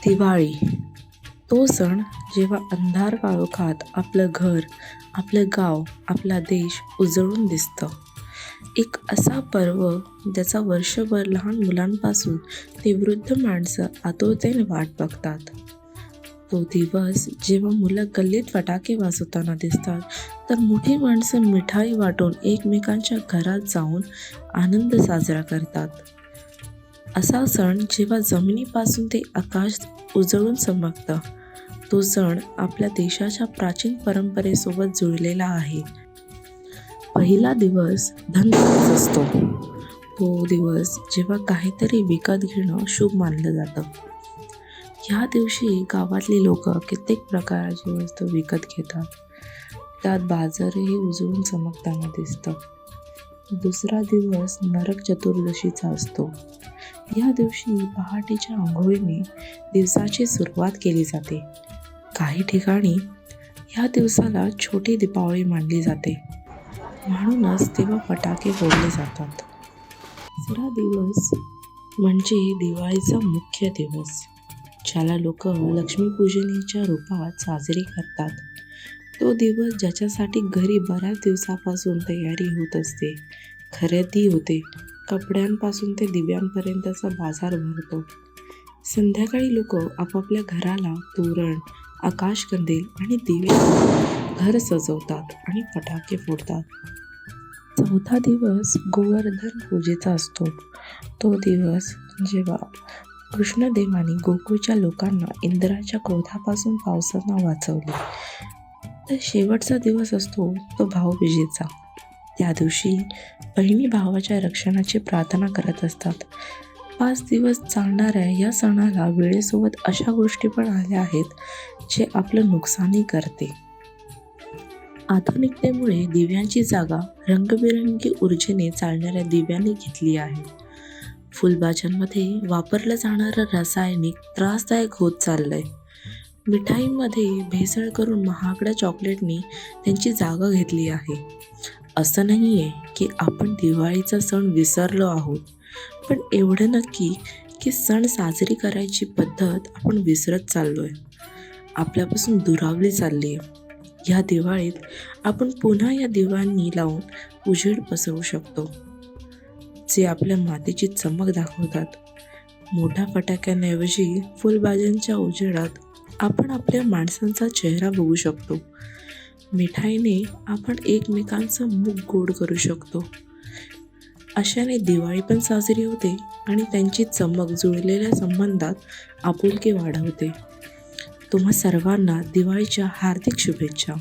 दिवाळी तो सण जेव्हा अंधार काळोखात आपलं घर, आपलं गाव, आपला देश उजळून दिसतं. एक असा पर्व ज्याचा वर्षभर लहान मुलांपासून ते वृद्ध माणसं आतुरतेने वाट बघतात. तो दिवस जेव्हा मुलं गल्लीत फटाके वाजवताना दिसतात, तर मोठी माणसं मिठाई वाटून एकमेकांच्या घरात जाऊन आनंद साजरा करतात. असा सण जेव्हा जमिनीपासून ते आकाश उजळून चमकतं, तो सण आपल्या देशाच्या प्राचीन परंपरेसोबत जुळलेला आहे. पहिला दिवस धनतेरस असतो. तो दिवस जेव्हा काहीतरी विकत घेणं शुभ मानलं जातं. ह्या दिवशी गावातली लोक कित्येक प्रकारची वस्तू विकत घेतात. त्यात बाजारही उजळून चमकताना दिसतं. दुसरा दिवस नरक चतुर्दशीचा असतो. या दिवशी पहाटेच्या आंघोळीने दिवसाची सुरुवात केली जाते. काही ठिकाणी या दिवसाला छोटी दीपावली मानली जाते, म्हणूनच तेव्हा फटाके फोडले जातात. तिसरा दिवस म्हणजे दिवाळीचा मुख्य दिवस, ज्याला लोक लक्ष्मीपूजनाच्या रूपात साजरी करतात. तो दिवस ज्याच्यासाठी घरी बऱ्याच दिवसापासून तयारी होत असते, खरेदी होते. कपड्यांपासून ते दिव्यांपर्यंतचा बाजार भरतो. संध्याकाळी लोक आपापल्या घराला तोरण, आकाशकंदील आणि दिवे घर सजवतात आणि फटाके फोडतात. चौथा दिवस गोवर्धन पूजेचा असतो. तो दिवस जेव्हा कृष्णदेवाने गोकुळच्या लोकांना इंद्राच्या क्रोधापासून पावसानं वाचवले. तर शेवटचा दिवस असतो तो भाऊबीजेचा. त्या दिवशी बहिणी भावाच्या रक्षणाची प्रार्थना करत असतात. 5 दिवस चालणाऱ्या या सणाला वेळेसोबत अशा गोष्टी पण आल्या आहेत जे आपलं नुकसानही करते. आधुनिकतेमुळे दिव्यांची जागा रंगबिरंगी ऊर्जेने चालणाऱ्या दिव्यांनी घेतली आहे. फुलभाज्यांमध्ये वापरलं जाणारं रासायनिक त्रासदायक होत चाललंय. मिठाईमध्ये भेसळ करून महागड्या चॉकलेटनी त्यांची जागा घेतली आहे. असं नाही आहे की आपण दिवाळीचा सण विसरलो आहोत, पण एवढं नक्की की सण साजरी करायची पद्धत आपण विसरत चाललो आहे, आपल्यापासून दुरावली चालली आहे. ह्या दिवाळीत आपण पुन्हा या दिव्यांनी लावून उजेड पसरवू शकतो, जे आपल्या मातीची चमक दाखवतात. मोठ्या फटाक्यांऐवजी फुलभाज्यांच्या उजेडात आपण आपल्या माणसांचा चेहरा बघू शकतो. मिठाईने आपण एकमेकांचं मुख गोड करू शकतो. अशाने दिवाळी पण साजरी होते आणि त्यांची चमक जुळलेल्या संबंधात आपुलकी वाढवते. तुम्हा सर्वांना दिवाळीच्या हार्दिक शुभेच्छा.